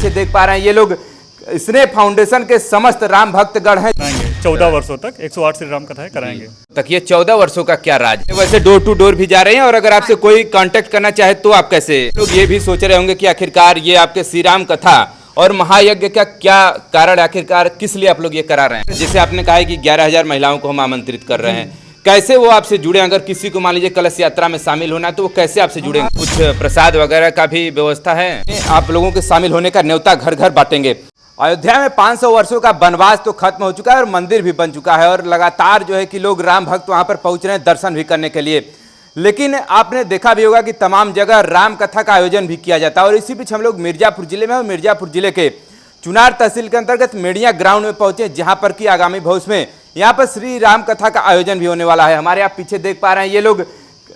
पीछे देख पा रहे हैं ये लोग स्नेह फाउंडेशन के समस्त राम भक्तगण हैं। 14 वर्षों तक 108 श्री राम कथाएं कराएंगे। तक ये 14 वर्षों का क्या राज है। वैसे डोर टू डोर भी जा रहे हैं और अगर आपसे कोई कांटेक्ट करना चाहे तो आप कैसे, लोग ये भी सोच रहे होंगे कि आखिरकार ये आपके श्री राम कथा और महायज्ञ का क्या कारण, आखिरकार किस लिए आप लोग ये करा रहे हैं। जैसे आपने कहा है कि 11,000 महिलाओं को हम आमंत्रित कर रहे हैं, कैसे वो आपसे जुड़े? अगर किसी को मान लीजिए कलश यात्रा में शामिल होना है तो वो कैसे आपसे जुड़ेंगे? कुछ प्रसाद वगैरह का भी व्यवस्था है? आप लोगों के शामिल होने का न्योता घर घर बांटेंगे। अयोध्या में 500 वर्षों का वनवास तो खत्म हो चुका है और मंदिर भी बन चुका है और लगातार जो है कि लोग राम भक्त वहां पर पहुंच रहे हैं दर्शन भी करने के लिए। लेकिन आपने देखा भी होगा कि तमाम जगह राम कथा का आयोजन भी किया जाता है। और इसी बीच हम लोग मिर्जापुर जिले में और मिर्जापुर जिले के चुनार तहसील के अंतर्गत मेड़िया ग्राउंड में पहुंचे, जहां पर कि आगामी भविष्य में यहाँ पर श्री राम कथा का आयोजन भी होने वाला है। हमारे आप पीछे देख पा रहे हैं ये लोग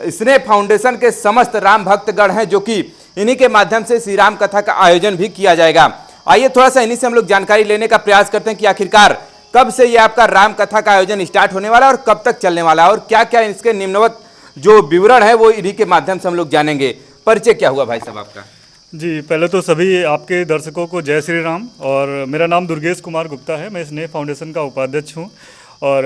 स्नेह फाउंडेशन के समस्त राम भक्तगण हैं, जो कि इन्हीं के माध्यम से श्री राम कथा का आयोजन भी किया जाएगा। आइए थोड़ा सा इन्हीं से हम लोग जानकारी लेने का प्रयास करते हैं कि आखिरकार कब से ये आपका राम कथा का आयोजन स्टार्ट होने वाला है और कब तक चलने वाला है और क्या क्या इसके निम्नवत जो विवरण है वो इन्हीं के माध्यम से हम लोग जानेंगे। परिचय क्या हुआ भाई साहब आपका? जी, पहले तो सभी आपके दर्शकों को जय श्री राम। और मेरा नाम दुर्गेश कुमार गुप्ता है, मैं स्नेह फाउंडेशन का उपाध्यक्ष हूँ। और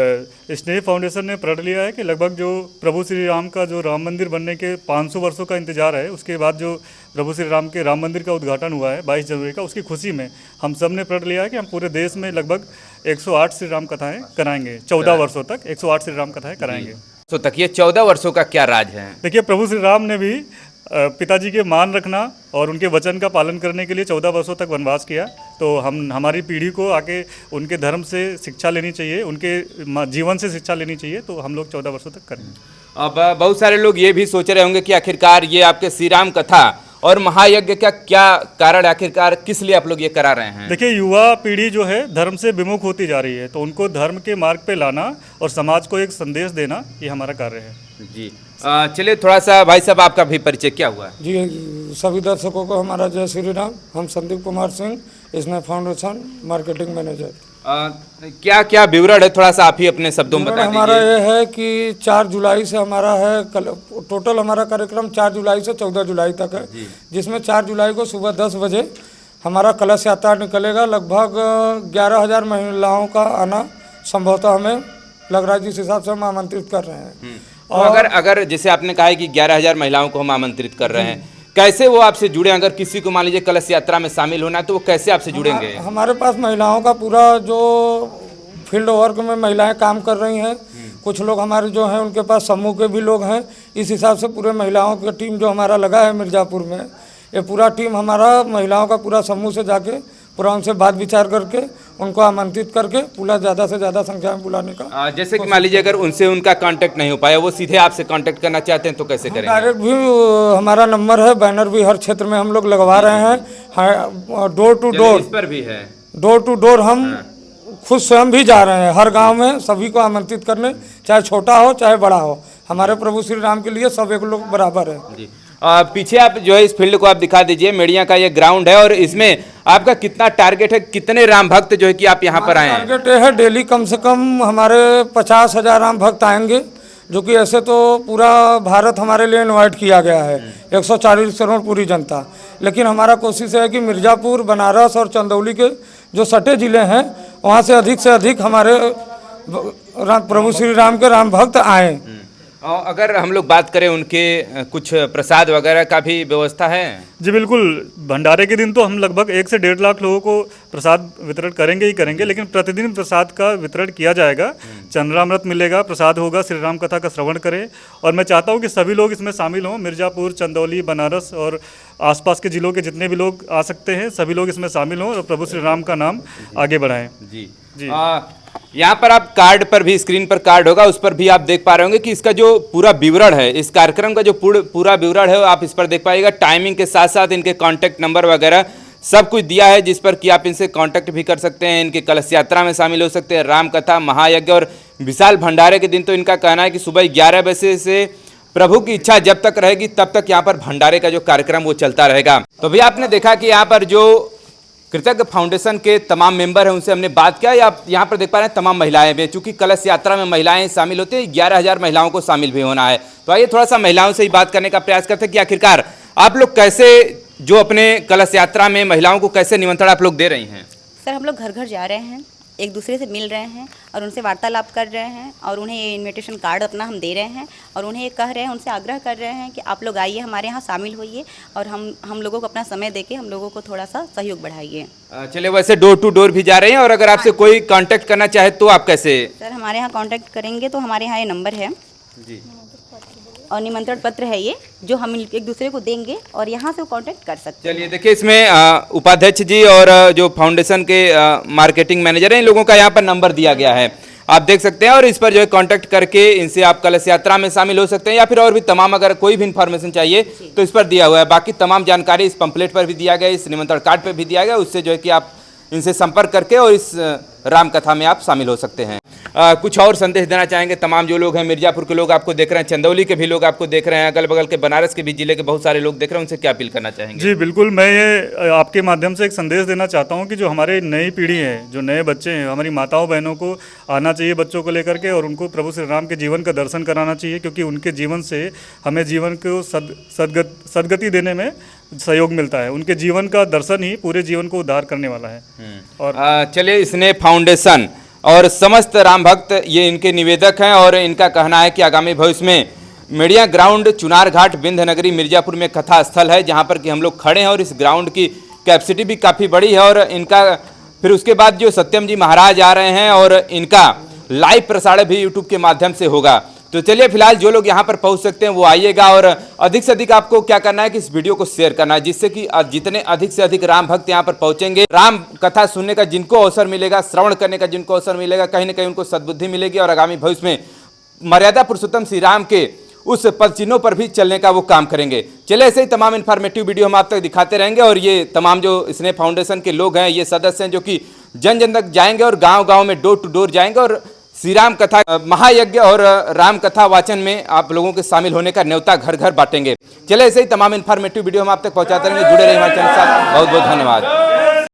स्नेह फाउंडेशन ने प्रण लिया है कि लगभग जो प्रभु श्री राम का जो राम मंदिर बनने के 500 वर्षों का इंतजार है, उसके बाद जो प्रभु श्री राम के राम मंदिर का उद्घाटन हुआ है 22 जनवरी का, उसकी खुशी में हम सब ने प्रण लिया है कि हम पूरे देश में लगभग 108 श्री राम कथाएँ कराएंगे। 14 वर्षों तक 108 श्री राम कथाएँ कराएंगे। तो तक ये 14 वर्षों का क्या राज है? देखिए, प्रभु श्री राम ने भी पिताजी के मान रखना और उनके वचन का पालन करने के लिए 14 वर्षों तक वनवास किया। तो हमारी पीढ़ी को आके उनके धर्म से शिक्षा लेनी चाहिए, उनके जीवन से शिक्षा लेनी चाहिए। तो हम लोग 14 वर्षों तक करेंगे। अब बहुत सारे लोग ये भी सोच रहे होंगे कि आखिरकार ये आपके श्री राम कथा और महायज्ञ का क्या कारण, आखिरकार किस लिए आप लोग ये करा रहे हैं? देखिए, युवा पीढ़ी जो है धर्म से विमुख होती जा रही है, तो उनको धर्म के मार्ग पे लाना और समाज को एक संदेश देना, ये हमारा कार्य है। जी, चलिए थोड़ा सा भाई साहब आपका भी परिचय क्या हुआ? जी, सभी दर्शकों को हमारा जय श्री राम। हम संदीप कुमार सिंह, स्नेह फाउंडेशन मार्केटिंग मैनेजर। क्या क्या विवरण है, थोड़ा सा आप ही अपने शब्दों में बता दीजिए। हमारा ये है कि 4 जुलाई से हमारा है टोटल हमारा कार्यक्रम 4 जुलाई से 14 जुलाई तक है, जिसमें 4 जुलाई को सुबह 10 बजे हमारा कलश यात्रा निकलेगा। लगभग 11,000 महिलाओं का आना संभवतः हमें लग रहा है, जिस हिसाब से हम आमंत्रित कर रहे हैं। और अगर जैसे आपने कहा है कि 11,000 महिलाओं को हम आमंत्रित कर रहे हैं, कैसे वो आपसे जुड़े? अगर किसी को मान लीजिए कलश यात्रा में शामिल होना है तो वो कैसे आपसे जुड़ेंगे? हमारे पास महिलाओं का पूरा जो फील्ड वर्क में महिलाएं काम कर रही हैं, कुछ लोग हमारे जो हैं उनके पास समूह के भी लोग हैं। इस हिसाब से पूरे महिलाओं का टीम जो हमारा लगा है मिर्ज़ापुर में, ये पूरा टीम हमारा महिलाओं का पूरा समूह से जाके पूरा उनसे बात विचार करके उनको आमंत्रित करके पूरा ज़्यादा से ज़्यादा संख्या में बुलाने का। जैसे कि मान लीजिए अगर उनसे उनका कांटेक्ट नहीं हो पाया, वो सीधे आपसे कांटेक्ट करना चाहते हैं तो कैसे करेंगे? डायरेक्ट भी हमारा नंबर है, बैनर भी हर क्षेत्र में हम लोग लगवा रहे हैं। डोर टू डोर, इस पर भी है डोर टू डोर हम खुद स्वयं भी जा रहे हैं हर गांव में सभी को आमंत्रित करने, चाहे छोटा हो चाहे बड़ा हो। हमारे प्रभु श्री राम के लिए सब एक लोग बराबर है। जी, पीछे आप जो है इस फील्ड को आप दिखा दीजिए। मेड़िया का ये ग्राउंड है और इसमें आपका कितना टारगेट है, कितने राम भक्त जो है कि आप यहाँ पर आए हैं? टारगेट है डेली कम से कम हमारे 50,000 राम भक्त आएंगे, जो कि ऐसे तो पूरा भारत हमारे लिए इनवाइट किया गया है, 140 करोड़ पूरी जनता। लेकिन हमारा कोशिश है कि मिर्ज़ापुर, बनारस और चंदौली के जो सटे जिले हैं वहाँ से अधिक हमारे प्रभु श्री राम के राम भक्त आएँ। और अगर हम लोग बात करें उनके कुछ प्रसाद वगैरह का भी व्यवस्था है? जी बिल्कुल, भंडारे के दिन तो हम लगभग 1 से 1.5 लाख लोगों को प्रसाद वितरण करेंगे ही करेंगे, लेकिन प्रतिदिन प्रसाद का वितरण किया जाएगा। चंद्रामृत मिलेगा, प्रसाद होगा, श्री राम कथा का श्रवण करें। और मैं चाहता हूं कि सभी लोग इसमें शामिल हों। मिर्ज़ापुर, चंदौली, बनारस और आसपास के जिलों के जितने भी लोग आ सकते हैं सभी लोग इसमें शामिल हों और प्रभु श्री राम का नाम आगे बढ़ाएं। जी जी, यहाँ पर आप कार्ड पर भी, स्क्रीन पर कार्ड होगा, उस पर भी आप देख पा रहे होंगे कि इसका जो पूरा विवरण है, इस कार्यक्रम का जो पूरा विवरण है आप इस पर देख पाइएगा। टाइमिंग के साथ साथ इनके कांटेक्ट नंबर वगैरह सब कुछ दिया है, जिस पर कि आप इनसे कांटेक्ट भी कर सकते हैं, इनके कलश यात्रा में शामिल हो सकते हैं, राम कथा, महायज्ञ और विशाल भंडारे के दिन तो इनका कहना है कि सुबह 11 बजे से प्रभु की इच्छा जब तक रहेगी तब तक यहाँ पर भंडारे का जो कार्यक्रम वो चलता रहेगा। तो भैया आपने देखा कि यहाँ पर जो कृतज्ञ फाउंडेशन के तमाम मेंबर हैं उनसे हमने बात किया। आप यहाँ पर देख पा रहे हैं तमाम महिलाएं भी, चूंकि कलश यात्रा में महिलाएं शामिल होती हैं, 11,000 महिलाओं को शामिल भी होना है। तो आइए थोड़ा सा महिलाओं से ही बात करने का प्रयास करते हैं कि आखिरकार आप लोग कैसे जो अपने कलश यात्रा में महिलाओं को कैसे निमंत्रण आप लोग दे रही हैं? सर हम लोग घर घर जा रहे हैं, एक दूसरे से मिल रहे हैं और उनसे वार्तालाप कर रहे हैं और उन्हें ये इनविटेशन कार्ड अपना हम दे रहे हैं और उन्हें ये कह रहे हैं, उनसे आग्रह कर रहे हैं कि आप लोग आइए हमारे यहाँ शामिल होइए और हम लोगों को अपना समय देके हम लोगों को थोड़ा सा सहयोग बढ़ाइए। चलिए, वैसे डोर टू डोर भी जा रहे हैं और अगर आपसे कोई कांटेक्ट करना चाहे तो आप कैसे? सर हमारे यहाँ कांटेक्ट करेंगे तो हमारे यहाँ ये नंबर है जी, और निमंत्रण पत्र है ये जो हम एक दूसरे को देंगे और यहाँ से वो कांटेक्ट कर सकते हैं। चलिए देखिए, इसमें उपाध्यक्ष जी और जो फाउंडेशन के मार्केटिंग मैनेजर हैं, इन लोगों का यहाँ पर नंबर दिया गया है, आप देख सकते हैं। और इस पर जो है कांटेक्ट करके इनसे आप कलश यात्रा में शामिल हो सकते हैं या फिर और भी तमाम अगर कोई भी इन्फॉर्मेशन चाहिए तो इस पर दिया हुआ है। बाकी तमाम जानकारी इस पंपलेट पर भी दिया गया है, इस निमंत्रण कार्ड पर भी दिया गया है, उससे जो है कि आप इनसे संपर्क करके और इस राम कथा में आप शामिल हो सकते हैं। कुछ और संदेश देना चाहेंगे तमाम जो लोग हैं, मिर्जापुर के लोग आपको देख रहे हैं, चंदौली के भी लोग आपको देख रहे हैं, अगल बगल के बनारस के भी जिले के बहुत सारे लोग देख रहे हैं, उनसे क्या अपील करना चाहेंगे? जी बिल्कुल, मैं ये आपके माध्यम से एक संदेश देना चाहता हूँ कि जो हमारे नई पीढ़ी है, जो नए बच्चे हैं, हमारी माताओं बहनों को आना चाहिए बच्चों को लेकर के और उनको प्रभु श्री राम के जीवन का दर्शन कराना चाहिए, क्योंकि उनके जीवन से हमें जीवन को सदगति देने में सहयोग मिलता है। उनके जीवन का दर्शन ही पूरे जीवन को उद्धार करने वाला है। और चलिए, स्नेह फाउंडेशन और समस्त राम भक्त ये इनके निवेदक हैं और इनका कहना है कि आगामी भविष्य में मीडिया ग्राउंड चुनार घाट बिंध्य नगरी मिर्जापुर में कथा स्थल है, जहां पर कि हम लोग खड़े हैं और इस ग्राउंड की कैपेसिटी भी काफ़ी बड़ी है। और इनका फिर उसके बाद जो सत्यम जी महाराज आ रहे हैं और इनका लाइव प्रसारण भी यूट्यूब के माध्यम से होगा। तो चलिए, फिलहाल जो लोग यहाँ पर पहुँच सकते हैं वो आइएगा और अधिक से अधिक आपको क्या करना है कि इस वीडियो को शेयर करना है, जिससे कि जितने अधिक से अधिक राम भक्त यहाँ पर पहुँचेंगे, राम कथा सुनने का जिनको अवसर मिलेगा, श्रवण करने का जिनको अवसर मिलेगा, कहीं ना कहीं उनको सद्बुद्धि मिलेगी और आगामी भविष्य में मर्यादा पुरुषोत्तम श्री राम के उस पद चिन्हों पर भी चलने का वो काम करेंगे। चले, ऐसे ही तमाम इन्फॉर्मेटिव वीडियो हम आप तक दिखाते रहेंगे और ये तमाम जो स्नेह फाउंडेशन के लोग हैं, ये सदस्य हैं जो कि जन जन तक जाएंगे और गाँव-गाँव में डोर टू डोर जाएंगे और श्री राम कथा महायज्ञ और राम कथा वाचन में आप लोगों के शामिल होने का न्योता घर घर बांटेंगे। चले, ऐसे ही तमाम इन्फॉर्मेटिव वीडियो हम आप तक पहुंचाते रहेंगे। जुड़े रहिए हमारे चैनल के साथ। बहुत बहुत धन्यवाद।